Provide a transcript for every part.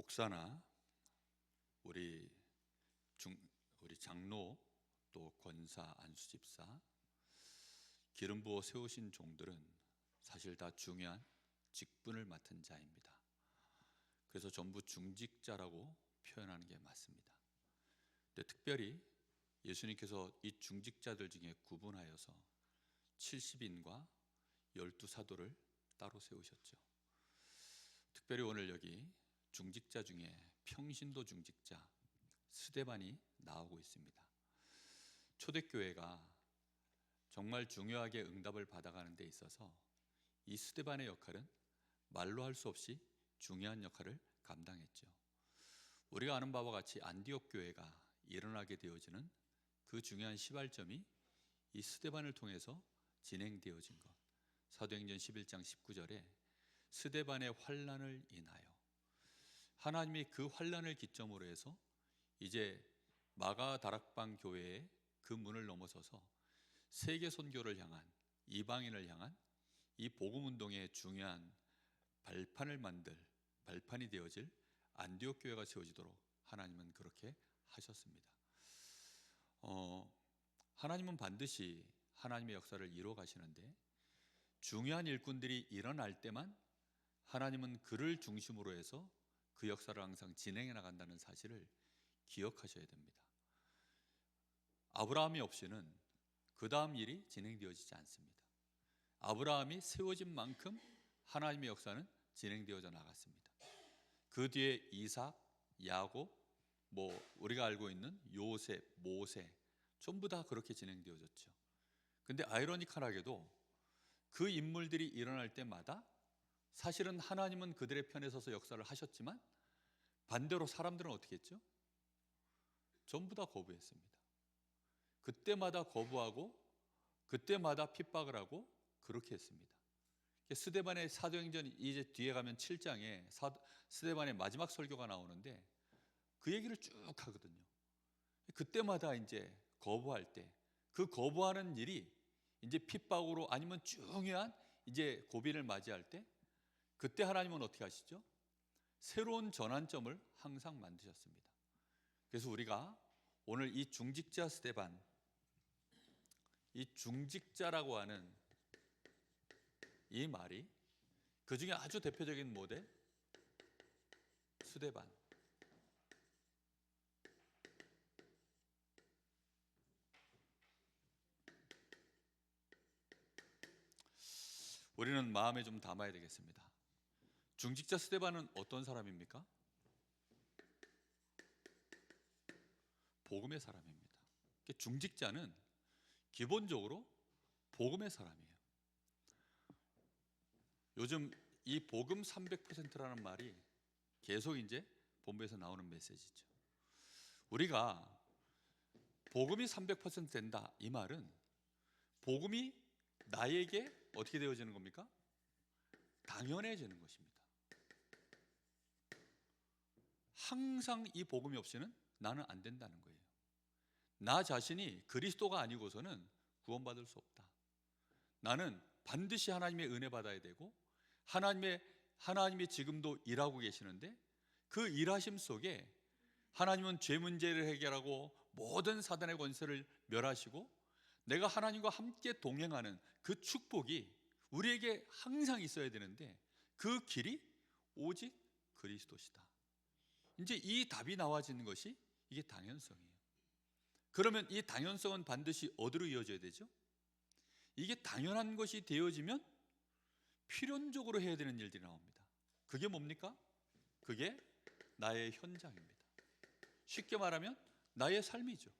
목사나 우리 장로 또 권사, 안수집사, 기름 부어 세우신 종들은 사실 다 중요한 직분을 맡은 자입니다. 그래서 전부 중직자라고 표현하는 게 맞습니다. 근데 특별히 예수님께서 이 중직자들 중에 구분하여서 70인과 12사도를 따로 세우셨죠. 특별히 오늘 여기 중직자 중에 평신도 중직자 스데반이 나오고 있습니다. 초대교회가 정말 중요하게 응답을 받아가는 데 있어서 이 스데반의 역할은 말로 할 수 없이 중요한 역할을 감당했죠. 우리가 아는 바와 같이 안디옥 교회가 일어나게 되어지는 그 중요한 시발점이 이 스데반을 통해서 진행되어진 것. 사도행전 11장 19절에 스데반의 환난을 인하여, 하나님이 그 환난을 기점으로 해서 이제 마가다락방 교회의 그 문을 넘어서서 세계 선교를 향한, 이방인을 향한 이 복음 운동의 중요한 발판이 되어질 안디옥 교회가 세워지도록 하나님은 그렇게 하셨습니다. 하나님은 반드시 하나님의 역사를 이루어 가시는데, 중요한 일꾼들이 일어날 때만 하나님은 그를 중심으로 해서 그 역사를 항상 진행해 나간다는 사실을 기억하셔야 됩니다. 아브라함이 없이는 그 다음 일이 진행되어지지 않습니다. 아브라함이 세워진 만큼 하나님의 역사는 진행되어져 나갔습니다. 그 뒤에 이삭, 야곱, 우리가 알고 있는 요셉, 모세 전부 다 그렇게 진행되어졌죠. 근데 아이러니컬하게도 그 인물들이 일어날 때마다 사실은 하나님은 그들의 편에 서서 역사를 하셨지만 반대로 사람들은 어떻게 했죠? 전부 다 거부했습니다. 그때마다 거부하고 그때마다 핍박을 하고 그렇게 했습니다. 스데반의 사도행전 이제 뒤에 가면 7장에 스데반의 마지막 설교가 나오는데 그 얘기를 쭉 하거든요. 그때마다 이제 거부할 때, 그 거부하는 일이 이제 핍박으로 아니면 중요한 이제 고비를 맞이할 때, 그때 하나님은 어떻게 하시죠? 새로운 전환점을 항상 만드셨습니다. 그래서 우리가 오늘 이 중직자 스데반, 이 중직자라고 하는 이 말이 그 중에 아주 대표적인 모델 스데반. 우리는 마음에 좀 담아야 되겠습니다. 중직자 스데반은 어떤 사람입니까? 복음의 사람입니다. 중직자는 기본적으로 복음의 사람이에요. 요즘 이 복음 300%라는 말이 계속 이제 본부에서 나오는 메시지죠. 우리가 복음이 300% 된다, 이 말은 복음이 나에게 어떻게 되어지는 겁니까? 당연해지는 것입니다. 항상 이 복음이 없이는 나는 안 된다는 거예요. 나 자신이 그리스도가 아니고서는 구원받을 수 없다. 나는 반드시 하나님의 은혜 받아야 되고, 하나님이 지금도 일하고 계시는데 그 일하심 속에 하나님은 죄 문제를 해결하고 모든 사단의 권세를 멸하시고 내가 하나님과 함께 동행하는 그 축복이 우리에게 항상 있어야 되는데, 그 길이 오직 그리스도시다. 이제 이 답이 나와지는 것이 이게 당연성이에요. 그러면 이 당연성은 반드시 어디로 이어져야 되죠? 이게 당연한 것이 되어지면 필연적으로 해야 되는 일들이 나옵니다. 그게 뭡니까? 그게 나의 현장입니다. 쉽게 말하면 나의 삶이죠.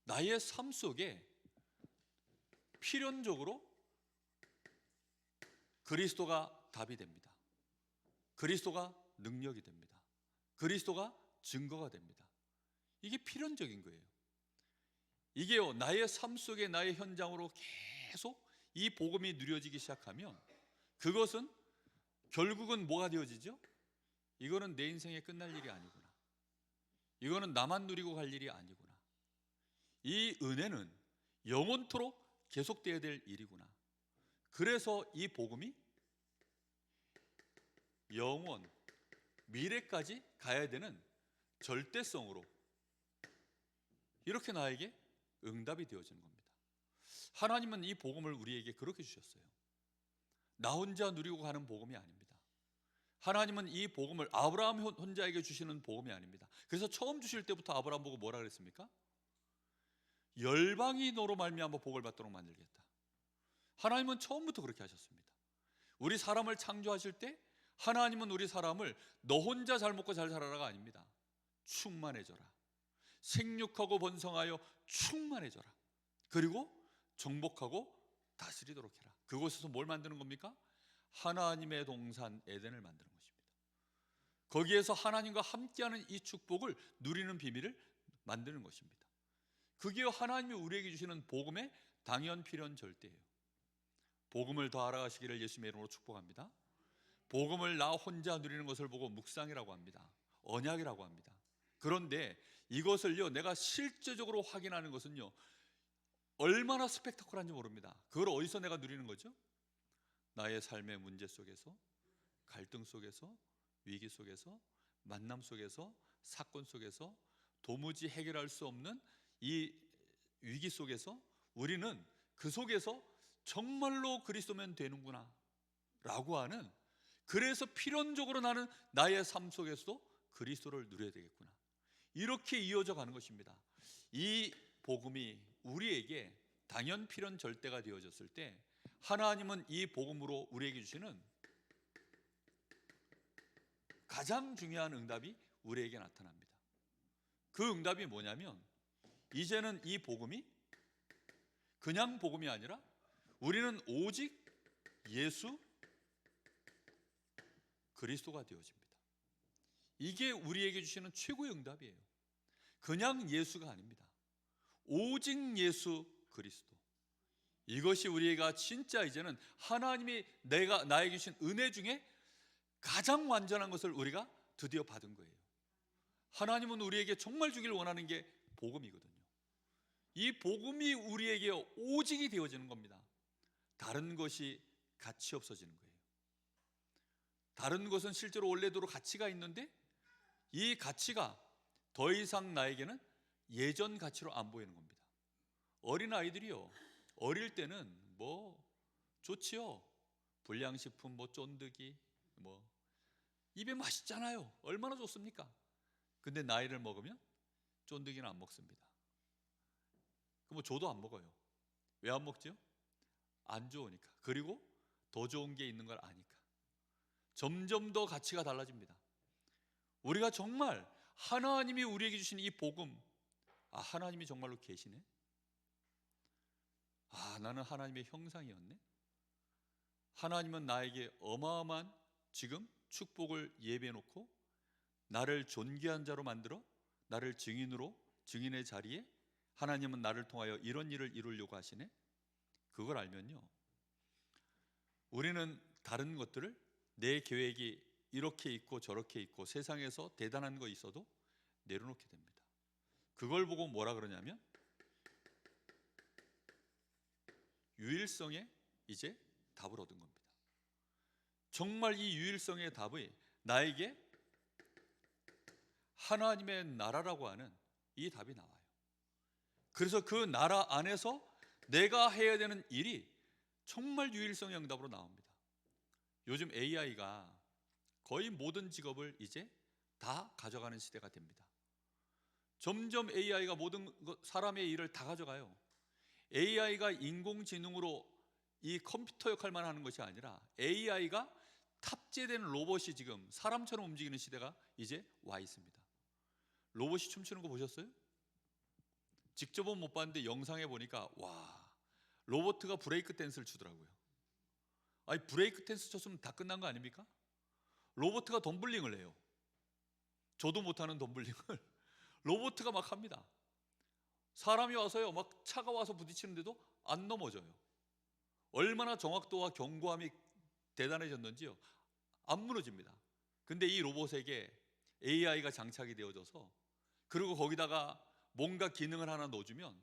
나의 삶 속에 필연적으로 그리스도가 답이 됩니다. 그리스도가 능력이 됩니다. 그리스도가 증거가 됩니다. 이게 필연적인 거예요. 이게요, 나의 삶 속에 나의 현장으로 계속 이 복음이 누려지기 시작하면 그것은 결국은 뭐가 되어지죠? 이거는 내 인생에 끝날 일이 아니구나. 이거는 나만 누리고 갈 일이 아니구나. 이 은혜는 영원토록 계속되어야 될 일이구나. 그래서 이 복음이 영원, 미래까지 가야 되는 절대성으로 이렇게 나에게 응답이 되어지는 겁니다. 하나님은 이 복음을 우리에게 그렇게 주셨어요. 나 혼자 누리고 가는 복음이 아닙니다. 하나님은 이 복음을 아브라함 혼자에게 주시는 복음이 아닙니다. 그래서 처음 주실 때부터 아브라함 보고 뭐라 그랬습니까? 열방이 너로 말미암아 복을 받도록 만들겠다. 하나님은 처음부터 그렇게 하셨습니다. 우리 사람을 창조하실 때 하나님은 우리 사람을 너 혼자 잘 먹고 잘 살아라가 아닙니다. 충만해져라. 생육하고 번성하여 충만해져라. 그리고 정복하고 다스리도록 해라. 그곳에서 뭘 만드는 겁니까? 하나님의 동산 에덴을 만드는 것입니다. 거기에서 하나님과 함께하는 이 축복을 누리는 비밀을 만드는 것입니다. 그게 하나님이 우리에게 주시는 복음의 당연 필연 절대예요. 복음을 더 알아가시기를 예수님의 이름으로 축복합니다. 복음을 나 혼자 누리는 것을 보고 묵상이라고 합니다. 언약이라고 합니다. 그런데 이것을요, 내가 실제적으로 확인하는 것은요, 얼마나 스펙타클한지 모릅니다. 그걸 어디서 내가 누리는 거죠? 나의 삶의 문제 속에서, 갈등 속에서, 위기 속에서, 만남 속에서, 사건 속에서, 도무지 해결할 수 없는 이 위기 속에서 우리는 그 속에서 정말로 그리스도면 되는구나 라고 하는, 그래서 필연적으로 나는 나의 삶 속에서도 그리스도를 누려야 되겠구나, 이렇게 이어져 가는 것입니다. 이 복음이 우리에게 당연 필연 절대가 되어졌을 때 하나님은 이 복음으로 우리에게 주시는 가장 중요한 응답이 우리에게 나타납니다. 그 응답이 뭐냐면, 이제는 이 복음이 그냥 복음이 아니라 우리는 오직 예수 그리스도가 되어집니다. 이게 우리에게 주시는 최고의 응답이에요. 그냥 예수가 아닙니다. 오직 예수 그리스도. 이것이 우리가 진짜 이제는 하나님이 나에게 주신 은혜 중에 가장 완전한 것을 우리가 드디어 받은 거예요. 하나님은 우리에게 정말 주길 원하는 게 복음이거든요. 이 복음이 우리에게 오직이 되어지는 겁니다. 다른 것이 가치 없어지는 거예요. 다른 것은 실제로 원래대로 가치가 있는데 이 가치가 더 이상 나에게는 예전 가치로 안 보이는 겁니다. 어린아이들이요, 어릴 때는 뭐 좋지요. 불량식품, 뭐 쫀득이, 뭐 입에 맛있잖아요. 얼마나 좋습니까? 근데 나이를 먹으면 쫀득이는 안 먹습니다. 그럼 뭐 저도 안 먹어요. 왜 안 먹죠? 안 좋으니까. 그리고 더 좋은 게 있는 걸 아니까. 점점 더 가치가 달라집니다. 우리가 정말 하나님이 우리에게 주신 이 복음, 하나님이 정말로 계시네? 나는 하나님의 형상이었네? 하나님은 나에게 어마어마한 지금 축복을 예비해 놓고 나를 존귀한 자로 만들어 나를 증인의 자리에 하나님은 나를 통하여 이런 일을 이루려고 하시네? 그걸 알면요, 우리는 다른 것들을, 내 계획이 이렇게 있고 저렇게 있고 세상에서 대단한 거 있어도 내려놓게 됩니다. 그걸 보고 뭐라 그러냐면 유일성에 이제 답을 얻은 겁니다. 정말 이 유일성의 답이 나에게 하나님의 나라라고 하는 이 답이 나와요. 그래서 그 나라 안에서 내가 해야 되는 일이 정말 유일성의 응답으로 나옵니다. 요즘 AI가 거의 모든 직업을 이제 다 가져가는 시대가 됩니다. 점점 AI가 모든 사람의 일을 다 가져가요. AI가 인공지능으로 이 컴퓨터 역할만 하는 것이 아니라 AI가 탑재된 로봇이 지금 사람처럼 움직이는 시대가 이제 와 있습니다. 로봇이 춤추는 거 보셨어요? 직접은 못 봤는데 영상에 보니까 와, 로봇가 브레이크 댄스를 추더라고요. 아니, 브레이크 댄스 췄으면 다 끝난 거 아닙니까? 로봇가 덤블링을 해요. 저도 못하는 덤블링을 로봇가 막 합니다. 사람이 와서요, 막 차가 와서 부딪히는데도 안 넘어져요. 얼마나 정확도와 견고함이 대단해졌는지요, 안 무너집니다. 근데 이 로봇에게 AI가 장착이 되어져서, 그리고 거기다가 뭔가 기능을 하나 넣어주면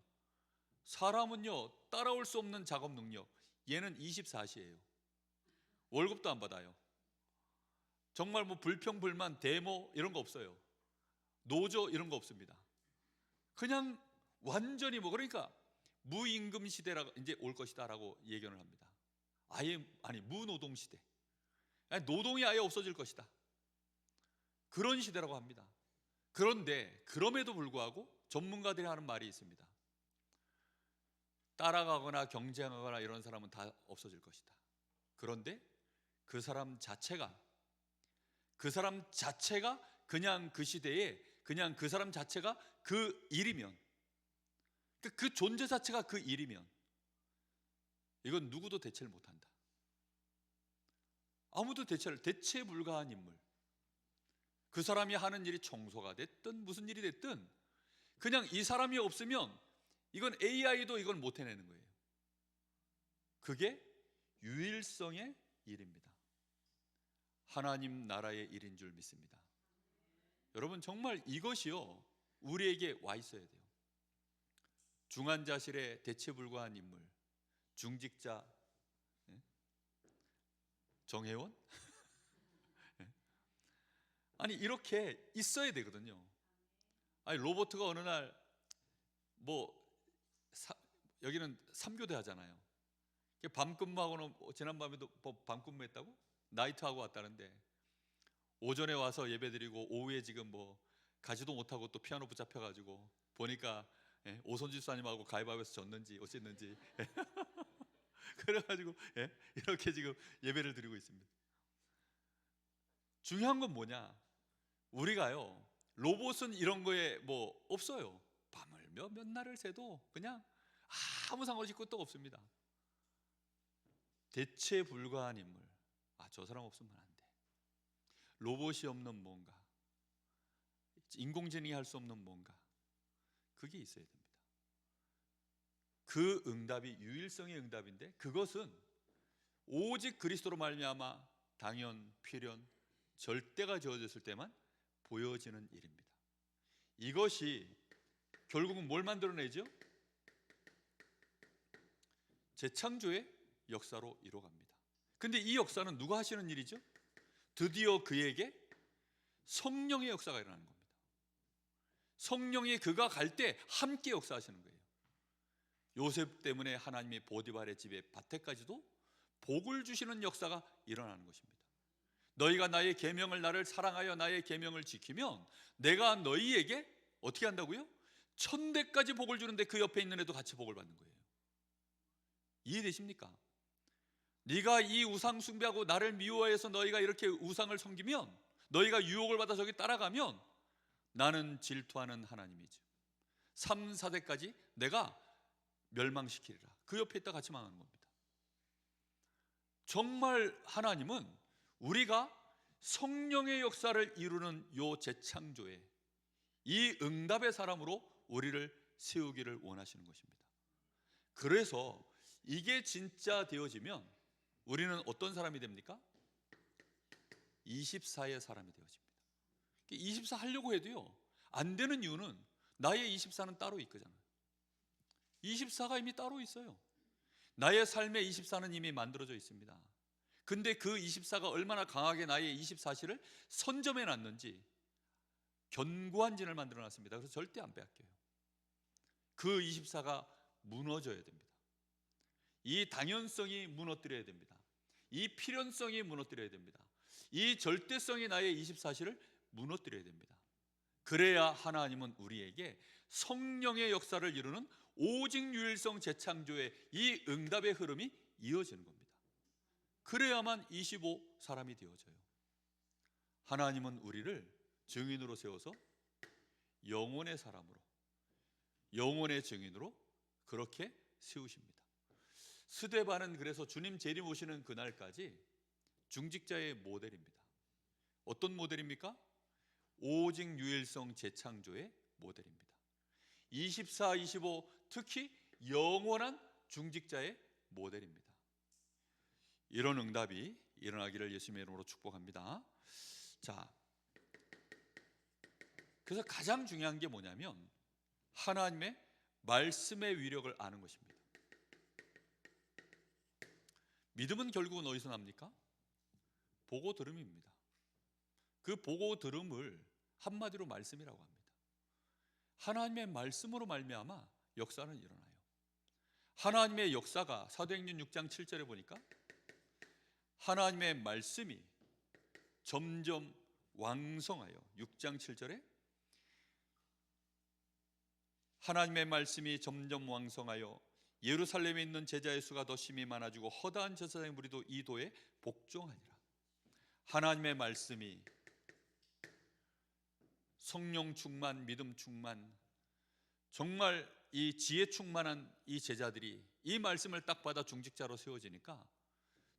사람은요 따라올 수 없는 작업 능력, 얘는 24시예요. 월급도 안 받아요. 정말 뭐 불평, 불만, 데모 이런 거 없어요. 노조 이런 거 없습니다. 그냥 완전히 뭐 그러니까 무임금 시대가 이제 올 것이다라고 예견을 합니다. 무노동 시대. 노동이 아예 없어질 것이다. 그런 시대라고 합니다. 그런데 그럼에도 불구하고 전문가들이 하는 말이 있습니다. 따라가거나 경쟁하거나 이런 사람은 다 없어질 것이다. 그런데 그 사람 자체가 그냥 그 시대에 그냥 그 사람 자체가 그 일이면, 그 존재 자체가 그 일이면 이건 누구도 대체를 못한다. 아무도 대체 불가한 인물. 그 사람이 하는 일이 청소가 됐든 무슨 일이 됐든 그냥 이 사람이 없으면 이건 AI도 이건 못 해내는 거예요. 그게 유일성의 일입니다. 하나님 나라의 일인 줄 믿습니다. 여러분, 정말 이것이요 우리에게 와 있어야 돼요. 중환자실에 대체 불가한 인물, 중직자, 정혜원? 아니 이렇게 있어야 되거든요. 아니 로버트가 어느 날 여기는 3교대 하잖아요. 밤 근무하고는 지난밤에도 밤 근무했다고? 나이트하고 왔다는데 오전에 와서 예배드리고 오후에 지금 가지도 못하고 또 피아노 붙잡혀가지고 보니까 오선지 수사님하고 가위바위보에서 졌는지 어쨌는지 그래가지고 이렇게 지금 예배를 드리고 있습니다. 중요한 건 뭐냐? 우리가요 로봇은 이런 거에 없어요. 밤을 몇 날을 새도 그냥 아무 상관없이 끄떡 없습니다. 대체 불가한 인물, 저 사람 없으면 안 돼. 로봇이 없는 뭔가, 인공지능이 할 수 없는 뭔가, 그게 있어야 됩니다. 그 응답이 유일성의 응답인데 그것은 오직 그리스도로 말미암아 당연, 필연, 절대가 지어졌을 때만 보여지는 일입니다. 이것이 결국은 뭘 만들어내죠? 재창조의 역사로 이루어갑니다. 근데 이 역사는 누가 하시는 일이죠? 드디어 그에게 성령의 역사가 일어나는 겁니다. 성령이 그가 갈 때 함께 역사하시는 거예요. 요셉 때문에 하나님의 보디발의 집에 밭에까지도 복을 주시는 역사가 일어나는 것입니다. 너희가 나의 계명을 나를 사랑하여 나의 계명을 지키면 내가 너희에게 어떻게 한다고요? 1000대까지 복을 주는데 그 옆에 있는 애도 같이 복을 받는 거예요. 이해되십니까? 네가 이 우상 숭배하고 나를 미워해서 너희가 이렇게 우상을 섬기면, 너희가 유혹을 받아 저기 따라가면 나는 질투하는 하나님이죠. 3, 4대까지 내가 멸망시키리라. 그 옆에 있다 같이 망하는 겁니다. 정말 하나님은 우리가 성령의 역사를 이루는 요 재창조에 이 응답의 사람으로 우리를 세우기를 원하시는 것입니다. 그래서 이게 진짜 되어지면 우리는 어떤 사람이 됩니까? 24의 사람이 되어집니다. 24 하려고 해도요 안 되는 이유는 나의 24는 따로 있거든요. 24가 이미 따로 있어요. 나의 삶의 24는 이미 만들어져 있습니다. 근데 그 24가 얼마나 강하게 나의 24시를 선점해 놨는지 견고한 진을 만들어 놨습니다. 그래서 절대 안 빼앗겨요. 그 24가 무너져야 됩니다. 이 당연성이 무너뜨려야 됩니다. 이 필연성이 무너뜨려야 됩니다. 이 절대성이 나의 24시를 무너뜨려야 됩니다. 그래야 하나님은 우리에게 성령의 역사를 이루는 오직 유일성 재창조의 이 응답의 흐름이 이어지는 겁니다. 그래야만 25 사람이 되어져요. 하나님은 우리를 증인으로 세워서 영혼의 사람으로, 영혼의 증인으로 그렇게 세우십니다. 스데반은 그래서 주님 재림 오시는 그날까지 중직자의 모델입니다. 어떤 모델입니까? 오직 유일성 재창조의 모델입니다. 24, 25 특히 영원한 중직자의 모델입니다. 이런 응답이 일어나기를 예수님의 이름으로 축복합니다. 자, 그래서 가장 중요한 게 뭐냐면 하나님의 말씀의 위력을 아는 것입니다. 믿음은 결국은 어디서 납니까? 보고 들음입니다. 그 보고 들음을 한마디로 말씀이라고 합니다. 하나님의 말씀으로 말미암아 역사는 일어나요. 하나님의 역사가 사도행전 6장 7절에 보니까 하나님의 말씀이 점점 왕성하여, 6장 7절에 하나님의 말씀이 점점 왕성하여 예루살렘에 있는 제자의 수가 더 심히 많아지고 허다한 제사장의 무리도 이 도에 복종하니라. 하나님의 말씀이 성령 충만, 믿음 충만, 정말 이 지혜 충만한 이 제자들이 이 말씀을 딱 받아 중직자로 세워지니까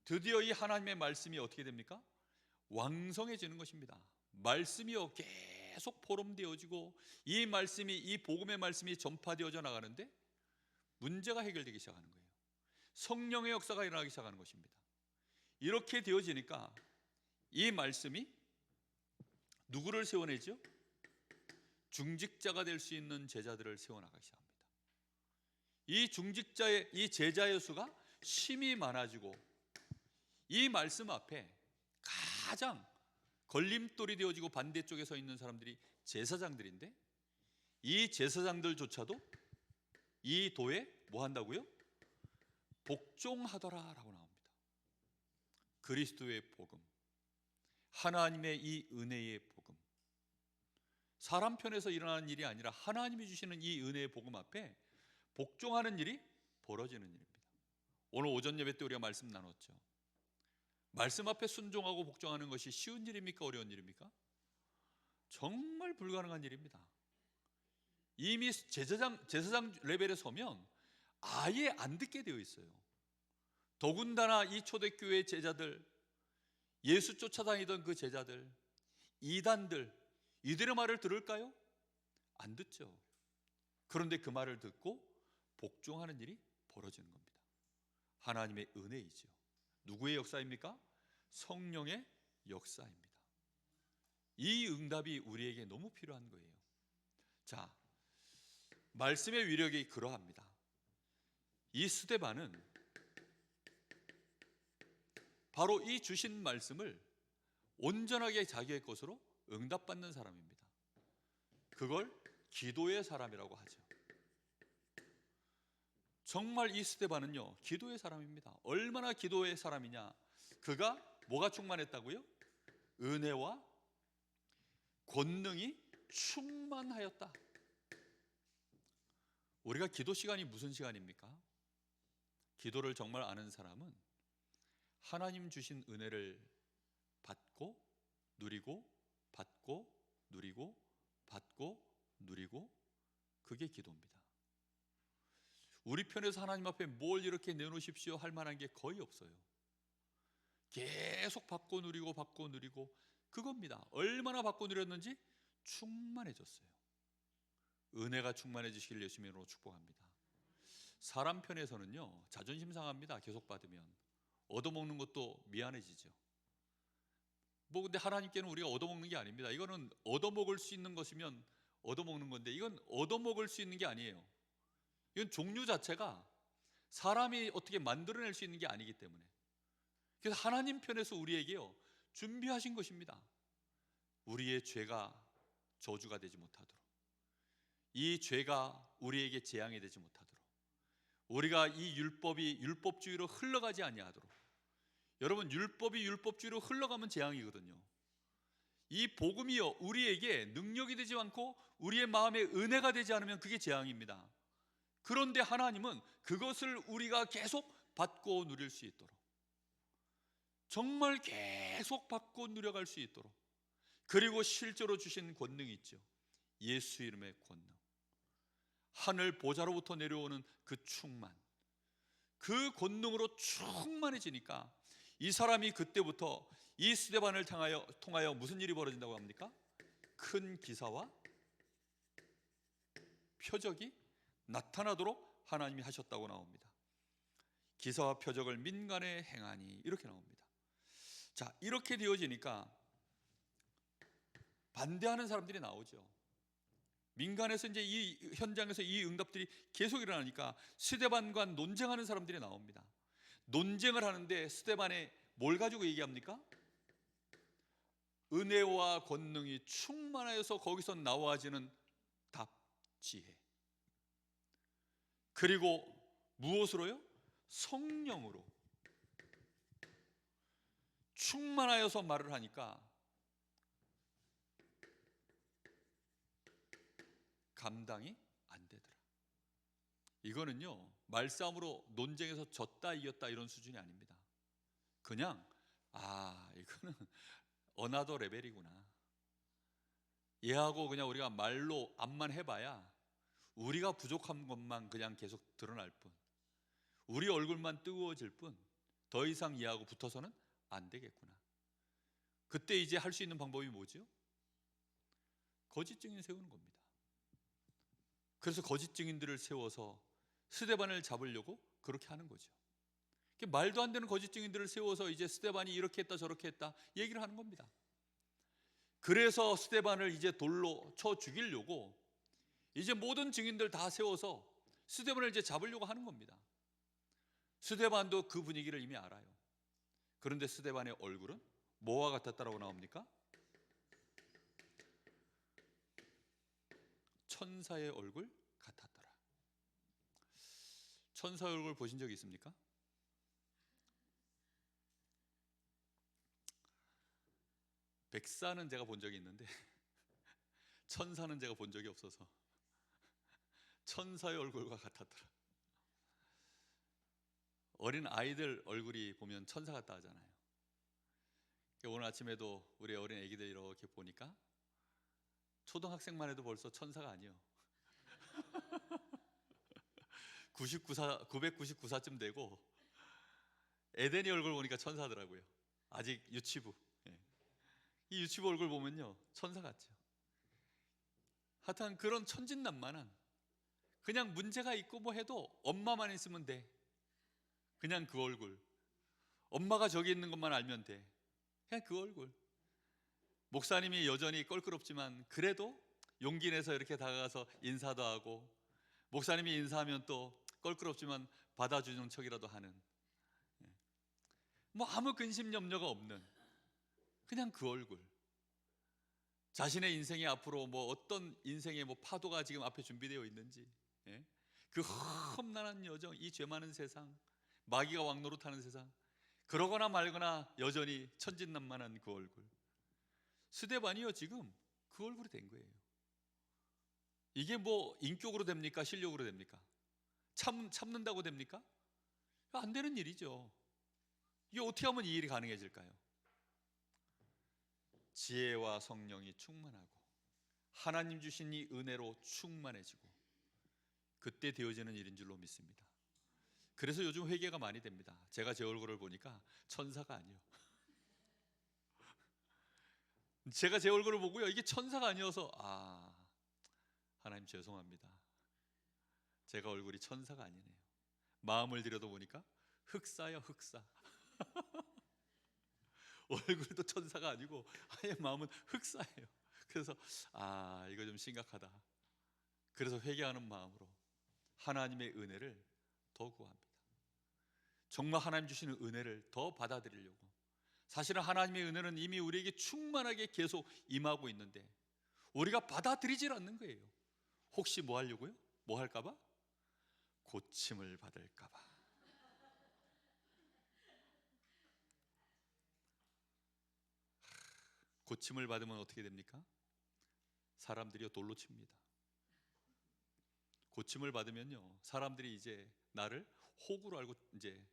드디어 이 하나님의 말씀이 어떻게 됩니까? 왕성해지는 것입니다. 말씀이요 계속 포럼되어지고 이 말씀이, 이 복음의 말씀이 전파되어져 나가는데 문제가 해결되기 시작하는 거예요. 성령의 역사가 일어나기 시작하는 것입니다. 이렇게 되어지니까 이 말씀이 누구를 세워내죠? 중직자가 될 수 있는 제자들을 세워나가기 시작합니다. 이 중직자의, 이 제자의 수가 심히 많아지고 이 말씀 앞에 가장 걸림돌이 되어지고 반대쪽에 서 있는 사람들이 제사장들인데 이 제사장들조차도 이 도에 뭐 한다고요? 복종하더라 라고 나옵니다. 그리스도의 복음, 하나님의 이 은혜의 복음, 사람 편에서 일어나는 일이 아니라 하나님이 주시는 이 은혜의 복음 앞에 복종하는 일이 벌어지는 일입니다. 오늘 오전 예배 때 우리가 말씀 나눴죠. 말씀 앞에 순종하고 복종하는 것이 쉬운 일입니까? 어려운 일입니까? 정말 불가능한 일입니다. 이미 제사장 레벨에 서면 아예 안 듣게 되어 있어요. 더군다나 이 초대교회 제자들, 예수 쫓아다니던 그 제자들, 이단들, 이들의 말을 들을까요? 안 듣죠. 그런데 그 말을 듣고 복종하는 일이 벌어지는 겁니다. 하나님의 은혜이죠. 누구의 역사입니까? 성령의 역사입니다. 이 응답이 우리에게 너무 필요한 거예요. 자, 말씀의 위력이 그러합니다. 이 스데반은 바로 이 주신 말씀을 온전하게 자기의 것으로 응답받는 사람입니다. 그걸 기도의 사람이라고 하죠. 정말 이 스데반은요 기도의 사람입니다. 얼마나 기도의 사람이냐. 그가 뭐가 충만했다고요? 은혜와 권능이 충만하였다. 우리가 기도 시간이 무슨 시간입니까? 기도를 정말 아는 사람은 하나님 주신 은혜를 받고 누리고 받고 누리고 받고 누리고, 그게 기도입니다. 우리 편에서 하나님 앞에 뭘 이렇게 내놓으십시오 할 만한 게 거의 없어요. 계속 받고 누리고 받고 누리고, 그겁니다. 얼마나 받고 누렸는지 충만해졌어요. 은혜가 충만해지시길 예수님의 이름으로 축복합니다. 사람 편에서는요 자존심 상합니다. 계속 받으면 얻어먹는 것도 미안해지죠. 뭐 근데 하나님께는 우리가 얻어먹는 게 아닙니다. 이거는 얻어먹을 수 있는 것이면 얻어먹는 건데, 이건 얻어먹을 수 있는 게 아니에요. 이건 종류 자체가 사람이 어떻게 만들어낼 수 있는 게 아니기 때문에, 그래서 하나님 편에서 우리에게요 준비하신 것입니다. 우리의 죄가 저주가 되지 못하도록, 이 죄가 우리에게 재앙이 되지 못하도록, 우리가 이 율법이 율법주의로 흘러가지 아니하도록. 여러분, 율법이 율법주의로 흘러가면 재앙이거든요. 이 복음이요 우리에게 능력이 되지 않고 우리의 마음에 은혜가 되지 않으면 그게 재앙입니다. 그런데 하나님은 그것을 우리가 계속 받고 누릴 수 있도록, 정말 계속 받고 누려갈 수 있도록, 그리고 실제로 주신 권능이 있죠. 예수 이름의 권능, 하늘 보좌로부터 내려오는 그 충만, 그 권능으로 충만해지니까 이 사람이 그때부터 이 스데반을 통하여 무슨 일이 벌어진다고 합니까? 큰 기사와 표적이 나타나도록 하나님이 하셨다고 나옵니다. 기사와 표적을 민간에 행하니, 이렇게 나옵니다. 자, 이렇게 되어지니까 반대하는 사람들이 나오죠. 민간에서 이제 이 현장에서 이 응답들이 계속 일어나니까 스데반과 논쟁하는 사람들이 나옵니다. 논쟁을 하는데 스데반에 뭘 가지고 얘기합니까? 은혜와 권능이 충만하여서 거기서 나와지는 답, 지혜. 그리고 무엇으로요? 성령으로 충만하여서 말을 하니까 감당이 안 되더라. 이거는요, 말싸움으로 논쟁에서 졌다 이겼다 이런 수준이 아닙니다. 그냥 이거는 어나더 레벨이구나. 얘하고 그냥 우리가 말로 앞만 해봐야 우리가 부족한 것만 그냥 계속 드러날 뿐, 우리 얼굴만 뜨거워질 뿐, 더 이상 얘하고 붙어서는 안 되겠구나. 그때 이제 할 수 있는 방법이 뭐죠? 거짓 증인 세우는 겁니다. 그래서 거짓 증인들을 세워서 스데반을 잡으려고 그렇게 하는 거죠. 말도 안 되는 거짓 증인들을 세워서 이제 스데반이 이렇게 했다 저렇게 했다 얘기를 하는 겁니다. 그래서 스데반을 이제 돌로 쳐 죽이려고 이제 모든 증인들 다 세워서 스데반을 이제 잡으려고 하는 겁니다. 스데반도 그 분위기를 이미 알아요. 그런데 스데반의 얼굴은 뭐와 같았다라고 나옵니까? 천사의 얼굴 같았더라. 천사의 얼굴 보신 적 있습니까? 백사는 제가 본 적이 있는데 천사는 제가 본 적이 없어서 천사의 얼굴과 같았더라. 어린 아이들 얼굴이 보면 천사 같다 하잖아요. 오늘 아침에도 우리 어린 아기들 이렇게 보니까 초등학생만 해도 벌써 천사가 아니에요. 999사쯤 되고 에덴이 얼굴 보니까 천사더라고요. 아직 유치부. 이 유치부 얼굴 보면요 천사 같죠. 하여튼 그런 천진난만한, 그냥 문제가 있고 뭐 해도 엄마만 있으면 돼. 그냥 그 얼굴, 엄마가 저기 있는 것만 알면 돼. 그냥 그 얼굴. 목사님이 여전히 껄끄럽지만 그래도 용기 내서 이렇게 다가가서 인사도 하고, 목사님이 인사하면 또 껄끄럽지만 받아주는 척이라도 하는, 뭐 아무 근심 염려가 없는 그냥 그 얼굴. 자신의 인생이 앞으로 뭐 어떤 인생의 뭐 파도가 지금 앞에 준비되어 있는지, 그 험난한 여정, 이 죄 많은 세상, 마귀가 왕노릇하는 세상, 그러거나 말거나 여전히 천진난만한 그 얼굴. 스데반이요 지금 그 얼굴이 된 거예요. 이게 뭐 인격으로 됩니까? 실력으로 됩니까? 참는다고 됩니까? 안 되는 일이죠. 이게 어떻게 하면 이 일이 가능해질까요? 지혜와 성령이 충만하고 하나님 주신 이 은혜로 충만해지고 그때 되어지는 일인 줄로 믿습니다. 그래서 요즘 회개가 많이 됩니다. 제가 제 얼굴을 보니까 천사가 아니에요. 제가 제 얼굴을 보고요, 이게 천사가 아니어서 하나님 죄송합니다. 제가 얼굴이 천사가 아니네요. 마음을 들여다 보니까 흑사요, 흑사. 얼굴도 천사가 아니고 아예 마음은 흑사예요. 그래서 이거 좀 심각하다. 그래서 회개하는 마음으로 하나님의 은혜를 더 구합니다. 정말 하나님 주시는 은혜를 더 받아들이려고. 사실은 하나님의 은혜는 이미 우리에게 충만하게 계속 임하고 있는데 우리가 받아들이질 않는 거예요. 혹시 뭐 하려고요? 뭐 할까봐? 고침을 받을까봐. 고침을 받으면 어떻게 됩니까? 사람들이 돌로 칩니다. 고침을 받으면요, 사람들이 이제 나를 호구로 알고 이제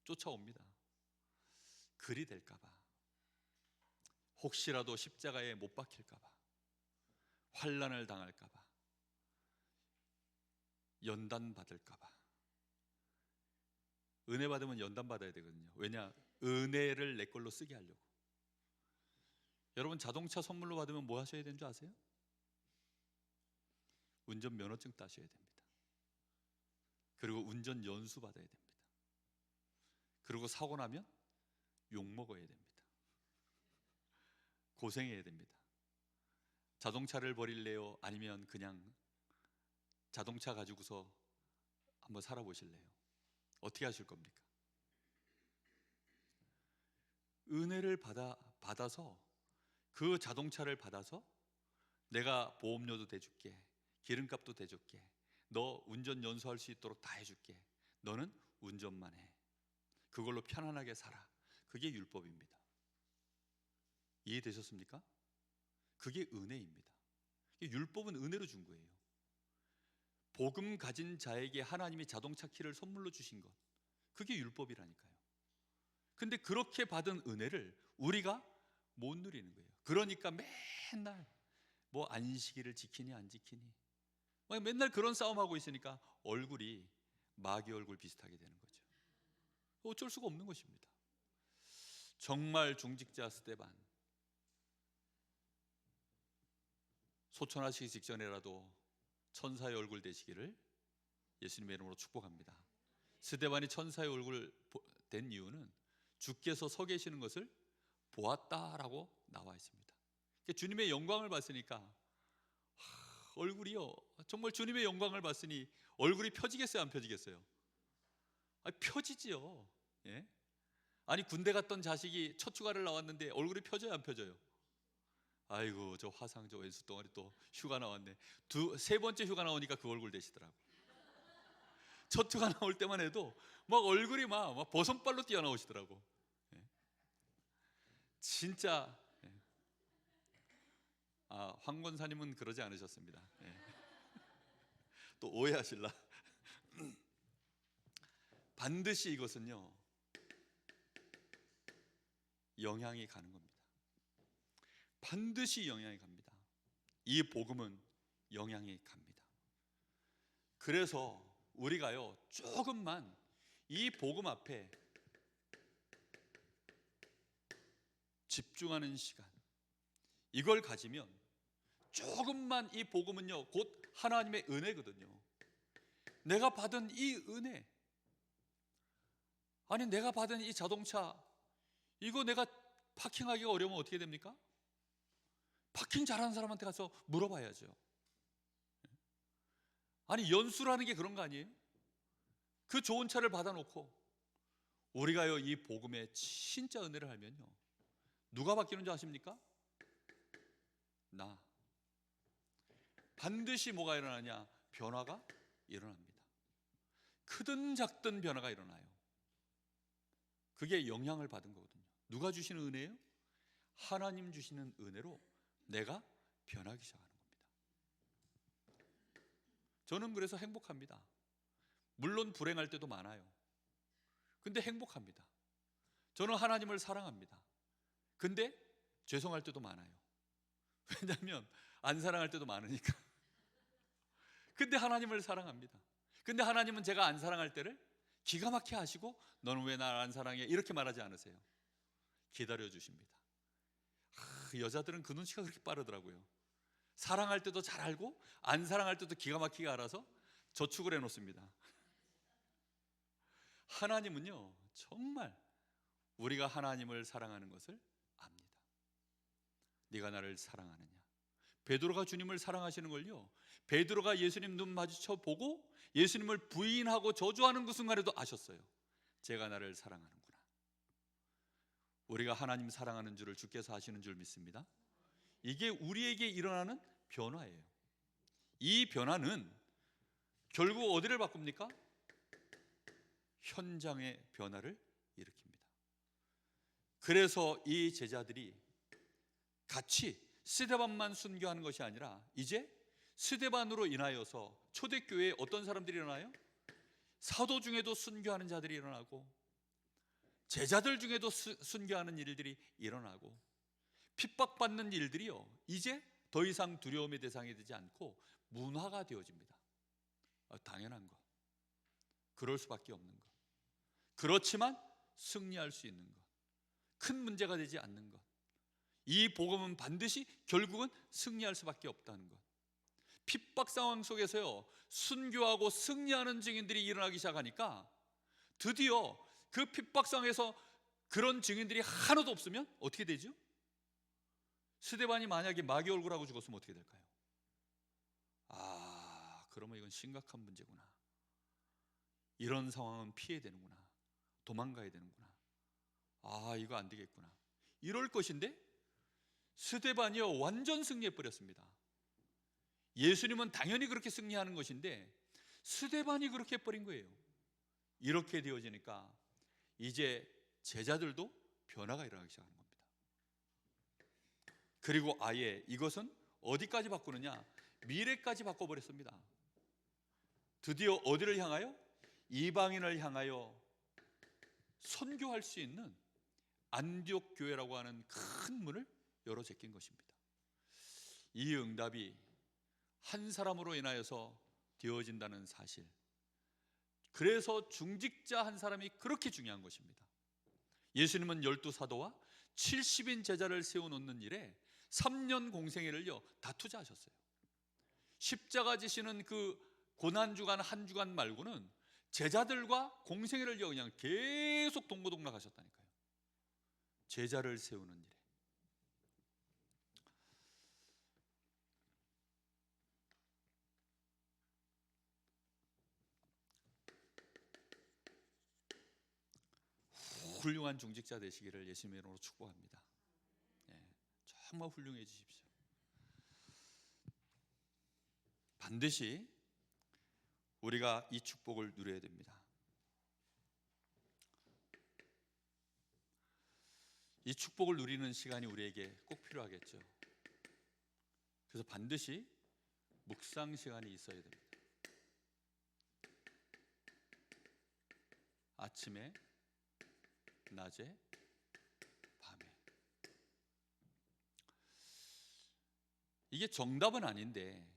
쫓아옵니다. 글이 될까봐, 혹시라도 십자가에 못 박힐까봐, 환난을 당할까봐, 연단 받을까봐. 은혜 받으면 연단 받아야 되거든요. 왜냐? 은혜를 내 걸로 쓰게 하려고. 여러분 자동차 선물로 받으면 뭐 하셔야 되는 줄 아세요? 운전 면허증 따셔야 됩니다. 그리고 운전 연수 받아야 됩니다. 그리고 사고 나면 욕 먹어야 됩니다. 고생해야 됩니다. 자동차를 버릴래요? 아니면 그냥 자동차 가지고서 한번 살아보실래요? 어떻게 하실 겁니까? 은혜를 받아서 그 자동차를 받아서 내가 보험료도 대줄게, 기름값도 대줄게, 너 운전 연수할 수 있도록 다 해줄게, 너는 운전만 해, 그걸로 편안하게 살아. 그게 율법입니다. 이해되셨습니까? 그게 은혜입니다. 율법은 은혜로 준 거예요. 복음 가진 자에게 하나님이 자동차 키를 선물로 주신 것, 그게 율법이라니까요. 근데 그렇게 받은 은혜를 우리가 못 누리는 거예요. 그러니까 맨날 뭐 안식일을 지키니 안 지키니 맨날 그런 싸움하고 있으니까 얼굴이 마귀 얼굴 비슷하게 되는 거죠. 어쩔 수가 없는 것입니다. 정말 중직자 스데반, 소천하시기 직전에라도 천사의 얼굴 되시기를 예수님의 이름으로 축복합니다. 스데반이 천사의 얼굴 된 이유는 주께서 서 계시는 것을 보았다라고 나와 있습니다. 주님의 영광을 봤으니까 얼굴이요, 정말 주님의 영광을 봤으니 얼굴이 펴지겠어요, 안 펴지겠어요? 펴지지요. 예? 아니 군대 갔던 자식이 첫 휴가를 나왔는데 얼굴이 펴져요, 안 펴져요? 아이고 저 화상 저 왼수 덩어리 또 휴가 나왔네. 세 번째 휴가 나오니까 그 얼굴 되시더라고. 첫 휴가 나올 때만 해도 막 얼굴이 막 버선발로 뛰어나오시더라고. 예. 진짜. 예. 황 권사님은 그러지 않으셨습니다. 예. 또 오해하실라. 반드시 이것은요 영향이 가는 겁니다. 반드시 영향이 갑니다. 이 복음은 영향이 갑니다. 그래서 우리가요 조금만 이 복음 앞에 집중하는 시간, 이걸 가지면 조금만, 이 복음은요 곧 하나님의 은혜거든요. 내가 받은 이 은혜, 아니 내가 받은 이 자동차, 이거 내가 파킹하기가 어려우면 어떻게 됩니까? 파킹 잘하는 사람한테 가서 물어봐야죠. 아니 연수라는 게 그런 거 아니에요? 그 좋은 차를 받아놓고 우리가요 이 복음의 진짜 은혜를 알면요 누가 바뀌는 줄 아십니까? 나. 반드시 뭐가 일어나냐? 변화가 일어납니다. 크든 작든 변화가 일어나요. 그게 영향을 받은 거거든요. 누가 주시는 은혜예요? 하나님 주시는 은혜로 내가 변하기 시작하는 겁니다. 저는 그래서 행복합니다. 물론 불행할 때도 많아요. 근데 행복합니다. 저는 하나님을 사랑합니다. 근데 죄송할 때도 많아요. 왜냐하면 안 사랑할 때도 많으니까. 근데 하나님을 사랑합니다. 근데 하나님은 제가 안 사랑할 때를 기가 막히게 하시고 너는 왜 날 안 사랑해? 이렇게 말하지 않으세요. 기다려 주십니다. 여자들은 그 눈치가 그렇게 빠르더라고요. 사랑할 때도 잘 알고 안 사랑할 때도 기가 막히게 알아서 저축을 해놓습니다. 하나님은요 정말 우리가 하나님을 사랑하는 것을 압니다. 네가 나를 사랑하느냐? 베드로가 주님을 사랑하시는 걸요 베드로가 예수님 눈 마주쳐 보고 예수님을 부인하고 저주하는 그 순간에도 아셨어요. 제가 나를 사랑하는구나. 우리가 하나님 사랑하는 줄을 주께서 아시는 줄 믿습니다. 이게 우리에게 일어나는 변화예요. 이 변화는 결국 어디를 바꿉니까? 현장의 변화를 일으킵니다. 그래서 이 제자들이 같이 스데반만 순교하는 것이 아니라 이제 스데반으로 인하여서 초대교회에 어떤 사람들이 일어나요? 사도 중에도 순교하는 자들이 일어나고 제자들 중에도 순교하는 일들이 일어나고 핍박받는 일들이요 이제 더 이상 두려움의 대상이 되지 않고 문화가 되어집니다. 당연한 것, 그럴 수밖에 없는 것, 그렇지만 승리할 수 있는 것, 큰 문제가 되지 않는 것, 이 복음은 반드시 결국은 승리할 수밖에 없다는 것. 핍박 상황 속에서요 순교하고 승리하는 증인들이 일어나기 시작하니까 드디어 그 핍박 상황에서 그런 증인들이 하나도 없으면 어떻게 되죠? 스데반이 만약에 마귀 얼굴하고 죽었으면 어떻게 될까요? 그러면 이건 심각한 문제구나. 이런 상황은 피해야 되는구나. 도망가야 되는구나. 이거 안 되겠구나. 이럴 것인데 스데반이요 완전 승리해 버렸습니다. 예수님은 당연히 그렇게 승리하는 것인데 스데반이 그렇게 해버린 거예요. 이렇게 되어지니까 이제 제자들도 변화가 일어나기 시작하는 겁니다. 그리고 아예 이것은 어디까지 바꾸느냐, 미래까지 바꿔버렸습니다. 드디어 어디를 향하여? 이방인을 향하여 선교할 수 있는 안디옥 교회라고 하는 큰 문을 열어 제낀 것입니다. 이 응답이 한 사람으로 인하여서 되어진다는 사실, 그래서 중직자 한 사람이 그렇게 중요한 것입니다. 예수님은 12사도와 70인 제자를 세워놓는 일에 3년 공생애를요 다 투자하셨어요. 십자가 지시는 그 고난주간 한 주간 말고는 제자들과 공생애를요 그냥 계속 동고동락 하셨다니까요. 제자를 세우는 일에. 훌륭한 중직자 되시기를 예수님의 이름으로 축복합니다. 정말 훌륭해지십시오. 반드시 우리가 이 축복을 누려야 됩니다. 이 축복을 누리는 시간이 우리에게 꼭 필요하겠죠. 그래서 반드시 묵상 시간이 있어야 됩니다. 아침에, 낮에, 밤에. 이게 정답은 아닌데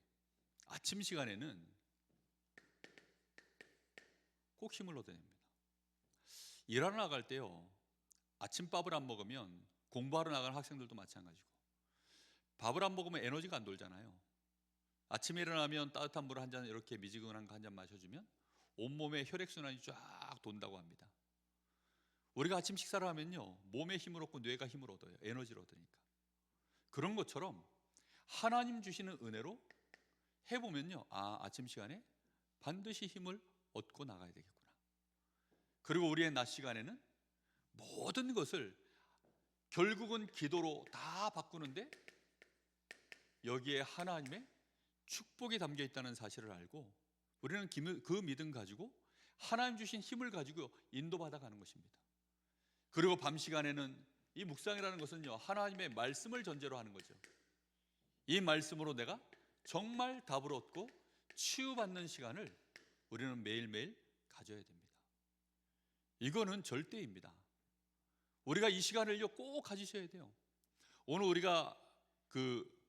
아침 시간에는 꼭 힘을 얻어야 됩니다. 일하러 나갈 때요 아침밥을 안 먹으면 공부하러 나가는 학생들도 마찬가지고, 밥을 안 먹으면 에너지가 안 돌잖아요. 아침에 일어나면 따뜻한 물 한 잔, 이렇게 미지근한 거 한 잔 마셔주면 온몸에 혈액순환이 쫙 돈다고 합니다. 우리가 아침 식사를 하면요 몸에 힘을 얻고 뇌가 힘을 얻어요. 에너지를 얻으니까. 그런 것처럼 하나님 주시는 은혜로 해보면요 아침 시간에 반드시 힘을 얻고 나가야 되겠구나. 그리고 우리의 낮 시간에는 모든 것을 결국은 기도로 다 바꾸는데 여기에 하나님의 축복이 담겨 있다는 사실을 알고 우리는 그 믿음 가지고 하나님 주신 힘을 가지고 인도받아 가는 것입니다. 그리고 밤 시간에는 이 묵상이라는 것은요 하나님의 말씀을 전제로 하는 거죠. 이 말씀으로 내가 정말 답을 얻고 치유받는 시간을 우리는 매일매일 가져야 됩니다. 이거는 절대입니다. 우리가 이 시간을요 꼭 가지셔야 돼요. 오늘 우리가 그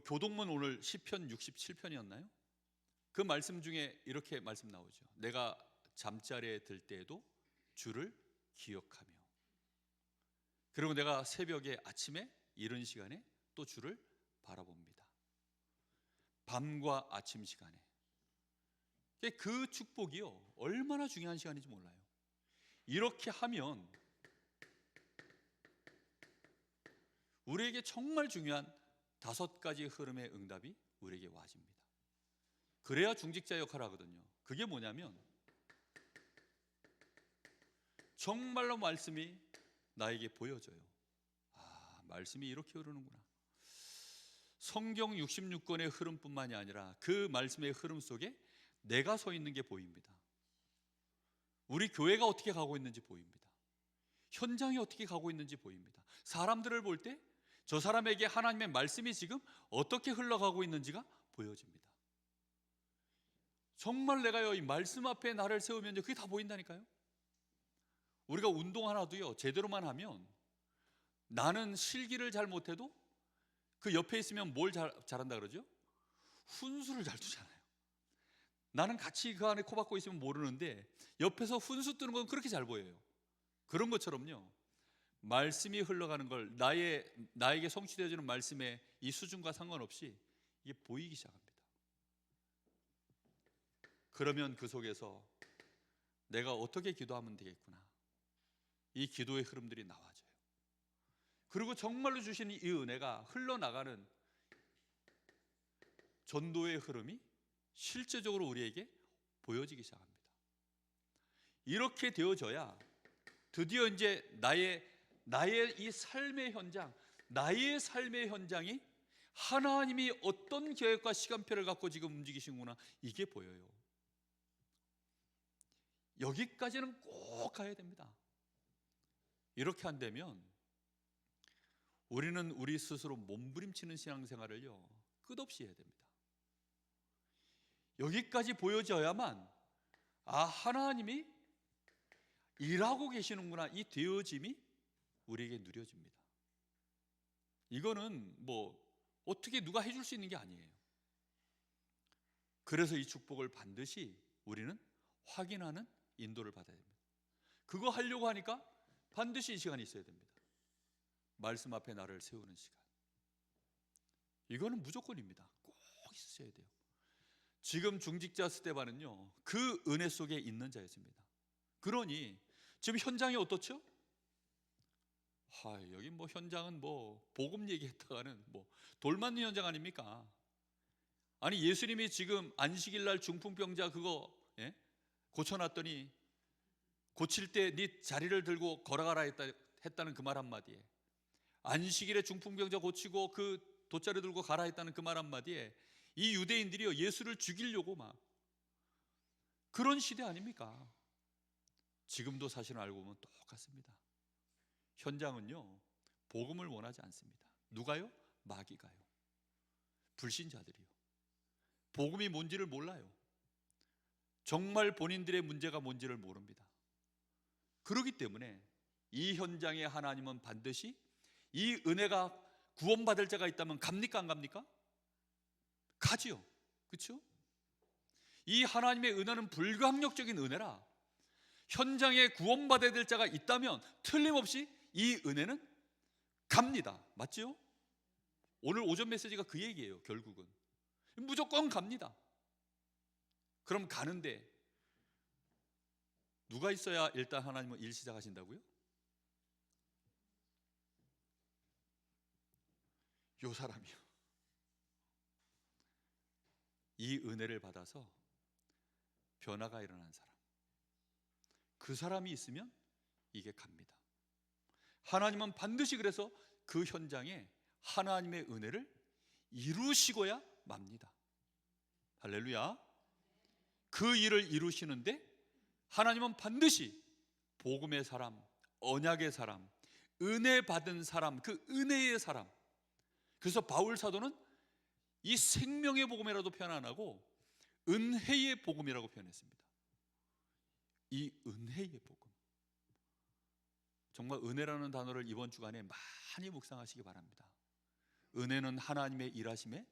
교동문 오늘 시편 67편이었나요? 그 말씀 중에 이렇게 말씀 나오죠. 내가 잠자리에 들 때에도 주를 기억하며, 그리고 내가 새벽에 아침에 이른 시간에 또 주를 바라봅니다. 밤과 아침 시간에. 그 축복이요 얼마나 중요한 시간인지 몰라요. 이렇게 하면 우리에게 정말 중요한 5가지 흐름의 응답이 우리에게 와집니다. 그래야 중직자 역할을 하거든요. 그게 뭐냐면 정말로 말씀이 나에게 보여져요. 말씀이 이렇게 흐르는구나. 성경 66권의 흐름뿐만이 아니라 그 말씀의 흐름 속에 내가 서 있는 게 보입니다. 우리 교회가 어떻게 가고 있는지 보입니다. 현장이 어떻게 가고 있는지 보입니다. 사람들을 볼 때 저 사람에게 하나님의 말씀이 지금 어떻게 흘러가고 있는지가 보여집니다. 정말 내가요 이 말씀 앞에 나를 세우면 그게 다 보인다니까요. 우리가 운동 하나도요 제대로만 하면, 나는 실기를 잘 못해도 그 옆에 있으면 뭘 잘한다 그러죠? 훈수를 잘 두잖아요. 나는 같이 그 안에 코 박고 있으면 모르는데 옆에서 훈수 뜨는 건 그렇게 잘 보여요. 그런 것처럼요 말씀이 흘러가는 걸 나에게 성취되어지는 말씀의 이 수준과 상관없이 이게 보이기 시작합니다. 그러면 그 속에서 내가 어떻게 기도하면 되겠구나, 이 기도의 흐름들이 나와져요. 그리고 정말로 주신 이 은혜가 흘러나가는 전도의 흐름이 실제적으로 우리에게 보여지기 시작합니다. 이렇게 되어져야 드디어 이제 나의 이 삶의 현장, 나의 삶의 현장이 하나님이 어떤 계획과 시간표를 갖고 지금 움직이시는구나, 이게 보여요. 여기까지는 꼭 가야 됩니다. 이렇게 안 되면 우리는 우리 스스로 몸부림치는 신앙생활을요 끝없이 해야 됩니다. 여기까지 보여져야만 하나님이 일하고 계시는구나, 이 되어짐이 우리에게 누려집니다. 이거는 뭐 어떻게 누가 해줄 수 있는 게 아니에요. 그래서 이 축복을 반드시 우리는 확인하는 인도를 받아야 됩니다. 그거 하려고 하니까 반드시 이 시간이 있어야 됩니다. 말씀 앞에 나를 세우는 시간, 이거는 무조건입니다. 꼭 있으셔야 돼요. 지금 중직자 스데반은요 그 은혜 속에 있는 자였습니다. 그러니 지금 현장이 어떻죠? 여기 뭐 현장은 뭐 복음 얘기했다가는 뭐 돌 맞는 현장 아닙니까? 아니, 예수님이 지금 안식일 날 중풍병자 그거 고쳐놨더니 고칠 때 네 자리를 들고 걸어가라 했다는 그 말 한마디에, 안식일에 중풍병자 고치고 그 돗자리 들고 가라 했다는 그 말 한마디에 이 유대인들이요 예수를 죽이려고 막 그런 시대 아닙니까? 지금도 사실은 알고 보면 똑같습니다. 현장은요 복음을 원하지 않습니다. 누가요? 마귀가요. 불신자들이요. 복음이 뭔지를 몰라요. 정말 본인들의 문제가 뭔지를 모릅니다. 그렇기 때문에 이 현장에 하나님은 반드시 이 은혜가 구원받을 자가 있다면 갑니까 안 갑니까? 가지요. 그렇죠? 이 하나님의 은혜는 불강력적인 은혜라 현장에 구원받아야 될 자가 있다면 틀림없이 이 은혜는 갑니다. 맞죠? 오늘 오전 메시지가 그 얘기예요. 결국은 무조건 갑니다. 그럼 가는데 누가 있어야 일단 하나님은 일 시작하신다고요? 요 사람이요. 이 은혜를 받아서 변화가 일어난 사람, 그 사람이 있으면 이게 갑니다. 하나님은 반드시 그래서 그 현장에 하나님의 은혜를 이루시고야 맙니다. 할렐루야. 그 일을 이루시는데 하나님은 반드시 복음의 사람, 언약의 사람, 은혜 받은 사람, 그 은혜의 사람. 그래서 바울 사도는 이 생명의 복음이라도 표현 안 하고 은혜의 복음이라고 표현했습니다. 이 은혜의 복음, 정말 은혜라는 단어를 이번 주간에 많이 묵상하시기 바랍니다. 은혜는 하나님의 일하심의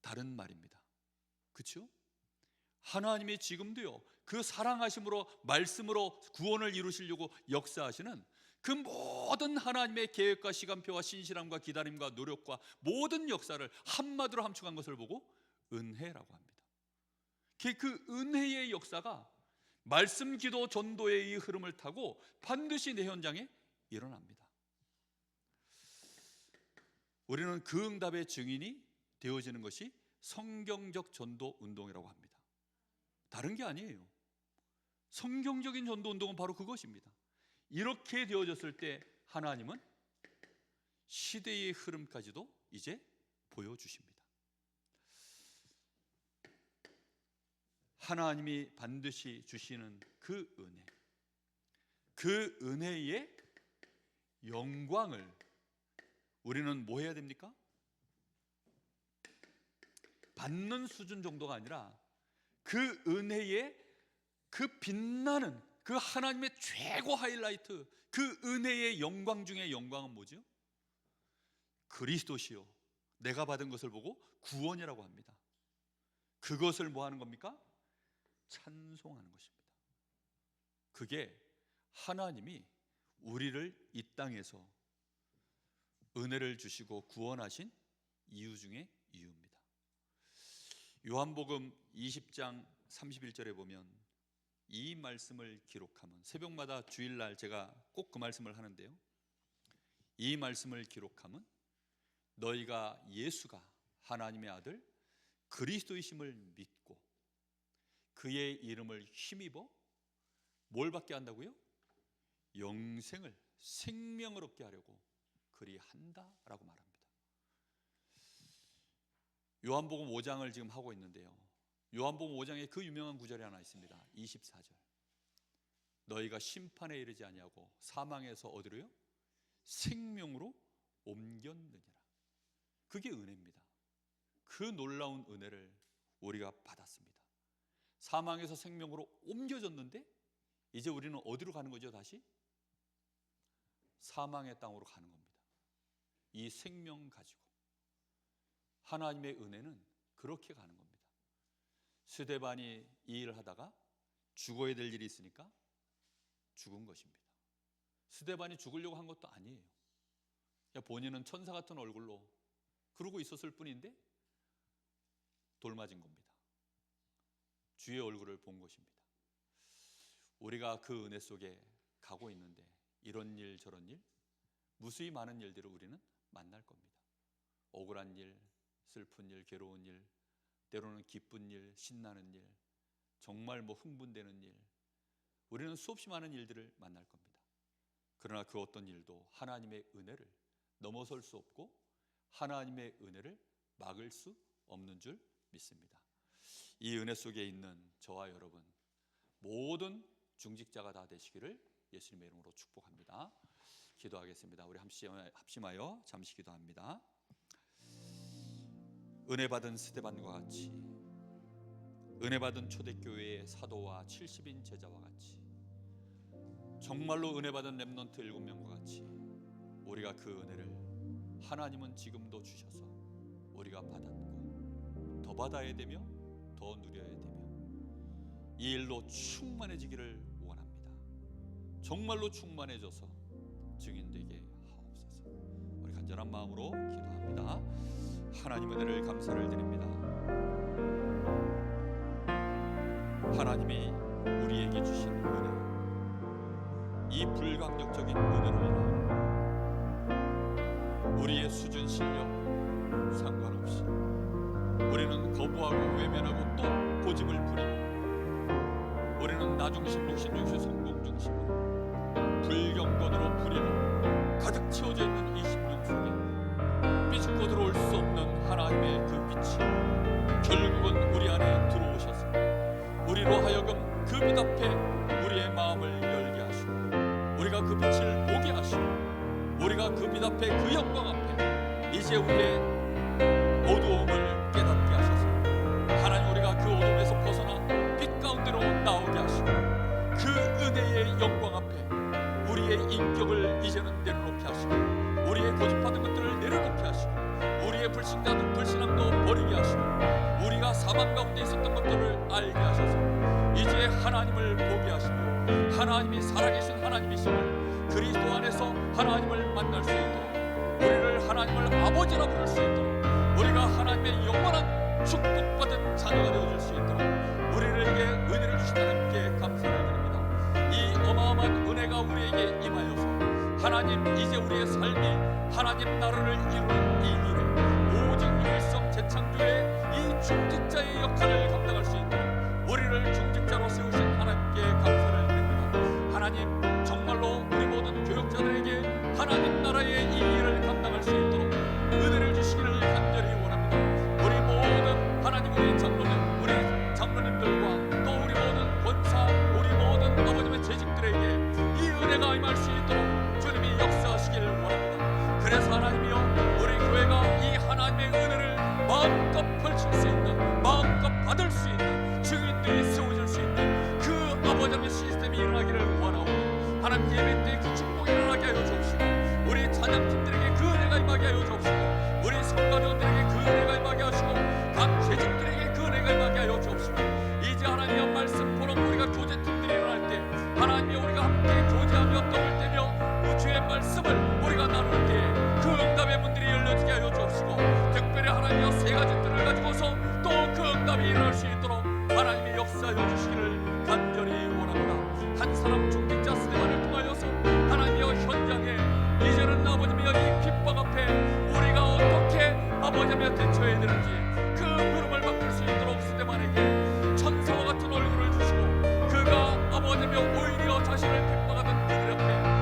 다른 말입니다. 그렇죠? 하나님이 지금도요 그 사랑하심으로 말씀으로 구원을 이루시려고 역사하시는 그 모든 하나님의 계획과 시간표와 신실함과 기다림과 노력과 모든 역사를 한마디로 함축한 것을 보고 은혜라고 합니다. 그 은혜의 역사가 말씀, 기도, 전도의 이 흐름을 타고 반드시 내 현장에 일어납니다. 우리는 그 응답의 증인이 되어지는 것이 성경적 전도 운동이라고 합니다. 다른 게 아니에요. 성경적인 전도 운동은 바로 그것입니다. 이렇게 되어졌을 때 하나님은 시대의 흐름까지도 이제 보여주십니다. 하나님이 반드시 주시는 그 은혜, 그 은혜의 영광을 우리는 뭐 해야 됩니까? 받는 수준 정도가 아니라 그 은혜의 그 빛나는 그 하나님의 최고 하이라이트, 그 은혜의 영광 중에 영광은 뭐죠? 그리스도시요 내가 받은 것을 보고 구원이라고 합니다. 그것을 뭐 하는 겁니까? 찬송하는 것입니다. 그게 하나님이 우리를 이 땅에서 은혜를 주시고 구원하신 이유 중에 이유입니다. 요한복음 20장 31절에 보면 이 말씀을 기록하면, 새벽마다 주일날 제가 꼭 그 말씀을 하는데요, 이 말씀을 기록하면 너희가 예수가 하나님의 아들 그리스도이심을 믿고 그의 이름을 힘입어 뭘 받게 한다고요? 영생을 생명을 얻게 하려고 그리한다라고 말합니다. 요한복음 5장을 지금 하고 있는데요, 요한복음 5장에 그 유명한 구절이 하나 있습니다. 24절. 너희가 심판에 이르지 아니하고 사망에서 어디로요? 생명으로 옮겼느니라. 그게 은혜입니다. 그 놀라운 은혜를 우리가 받았습니다. 사망에서 생명으로 옮겨졌는데 이제 우리는 어디로 가는 거죠? 다시 사망의 땅으로 가는 겁니다. 이 생명 가지고 하나님의 은혜는 그렇게 가는 겁니다. 스데반이 이 일을 하다가 죽어야 될 일이 있으니까 죽은 것입니다. 스데반이 죽으려고 한 것도 아니에요. 그냥 본인은 천사 같은 얼굴로 그러고 있었을 뿐인데 돌 맞은 겁니다. 주의 얼굴을 본 것입니다. 우리가 그 은혜 속에 가고 있는데 이런 일 저런 일, 무수히 많은 일들을 우리는 만날 겁니다. 억울한 일, 슬픈 일, 괴로운 일, 때로는 기쁜 일, 신나는 일, 정말 흥분되는 일, 우리는 수없이 많은 일들을 만날 겁니다. 그러나 그 어떤 일도 하나님의 은혜를 넘어설 수 없고 하나님의 은혜를 막을 수 없는 줄 믿습니다. 이 은혜 속에 있는 저와 여러분 모든 중직자가 다 되시기를 예수님의 이름으로 축복합니다. 기도하겠습니다. 우리 합심하여 잠시 기도합니다. 은혜 받은 스데반과 같이, 은혜 받은 초대교회의 사도와 70인 제자와 같이, 정말로 은혜 받은 렘넌트 7명과 같이 우리가 그 은혜를 하나님은 지금도 주셔서 우리가 받았고 더 받아야 되며 더 누려야 되며 이 일로 충만해지기를 원합니다. 정말로 충만해져서 증인되게 하옵소서. 우리 간절한 마음으로 기도합니다. 하나님 은혜를 감사를 드립니다. 하나님이 우리에게 주신 은혜, 이 불강력적인 은혜로 인하여 우리의 수준 실력 상관없이 우리는 거부하고 외면하고 또 고집을 부리고 우리는 나중심, 욕심중심, 성공중심으로 불경건으로 부리고 가득 채워져 있는 이 심령 속에 비집고 들어올 수 없는 하나님의 그 빛이 결국은 우리 안에 들어오셔서 우리로 하여금 그 빛 앞에 우리의 마음을 열게 하시고 우리가 그 빛을 보게 하시고 우리가 그 빛 앞에 그 영광 앞에 이제 우리의 어두움을 깨닫게 하셔서 하나님 우리가 그 어둠에서 벗어나 빛 가운데로 나오게 하시고 그 은혜의 영광 앞에 우리의 인격을 이제는 내려놓게 하시고 우리의 고집하던 것들을 내려놓게 하시고 우리의 불신함도 버리게 하시고 우리가 사망 가운데 있었던 것들을 알게 하셔서 이제 하나님을 보게 하시고 하나님이 살아계신 하나님이심을 그리스도 안에서 하나님을 만날 수 있도록 우리를 하나님을 아버지라 부를 수 있도록 우리가 하나님의 영원한 축복받은 자녀가 되어줄 수 있도록 우리에게 은혜를 주신 하나님께 감사를 드립니다. 이 어마어마한 은혜가 우리에게 임하여서 하나님 이제 우리의 삶이 하나님 나라를 이루는 이 일에 오직 일성 재창조의 이 중직자의 역할을 감당할 수 있도록 우리를 중직자로 세우신 하나님께 감사를 드립니다. 하나님 정말로 우리 모든 교역자들에게 하나님 나라의 이 일을 감당할 수 있도록 은혜를 주시기를 간절히 원합니다. 우리 모든 하나님 우리 장로님들과 또 우리 모든 권사 우리 모든 아버님의 재직들에게 이 은혜가 임할 수 있도록 주님이 역사하시기를 원합니다. 그래서 하나님이여 우리 교회가 이 하나님의 은혜를 마음껏 펼칠 수 있는 마음껏 받을 수 있는 증인들이 세워질 수 있는 그 아버지의 시스템이 일어나기를 원하오니 하나님 예배 때 그 축복이 일어나게 하여 주옵시고 우리 찬양팀들에게 그 은혜가 임하게 하여 주옵시고 우리 성가정들에게 그 은혜가 임하게 하시고 각 재직들에게 그 은혜가 임하게 하여 주옵시고 이제 하나님의 말씀 보러 우리가 교제팀들이 일어날 때 하나님이 우리가 함께 교제하며 떡을 떼며 주의 말씀을 우리가 나눌 때 그 응답의 문들이 열려지게 하여 주옵시고 특별히 하나님의 세 가지 뜻을 가지고서 또 그 응답이 일어날 수 있도록 하나님이 역사하여 주시기를 간절히 원합니다. 한 사람 중직자 스데반을 통하여서 하나님의 현장에 이제는 아버지며 이 핍박 앞에 우리가 어떻게 아버지며 대처해야 되는지 그 흐름을 바꿀 수 있도록 스데반에게 천사와 같은 얼굴을 주시고 그가 아버지며 오히려 자신을 핍박하던 그들 앞에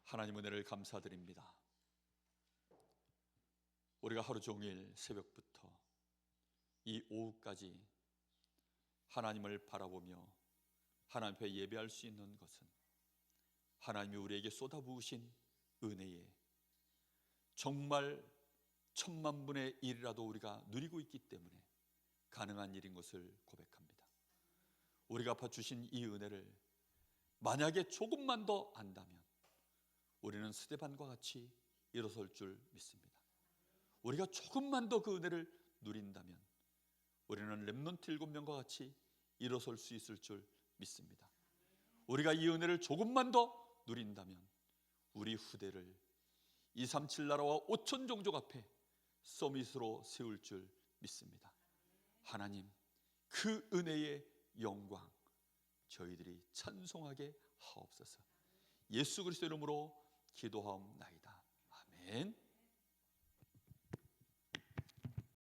하나님 은혜를 감사드립니다. 우리가 하루 종일 새벽부터 이 오후까지 하나님을 바라보며 하나님 앞에 예배할 수 있는 것은 하나님이 우리에게 쏟아부으신 은혜에 정말 10,000,000분의 1이라도 우리가 누리고 있기 때문에 가능한 일인 것을 고백합니다. 우리가 갚아 주신 이 은혜를 만약에 조금만 더 안다면 우리는 스데반과 같이 일어설 줄 믿습니다. 우리가 조금만 더 그 은혜를 누린다면 우리는 렘넌트 7명과 같이 일어설 수 있을 줄 믿습니다. 우리가 이 은혜를 조금만 더 누린다면 우리 후대를 237 나라와 5천 종족 앞에 서밋으로 세울 줄 믿습니다. 하나님, 그 은혜의 영광 저희들이 찬송하게 하옵소서. 예수 그리스도 이름으로 기도하옵나이다. 아멘.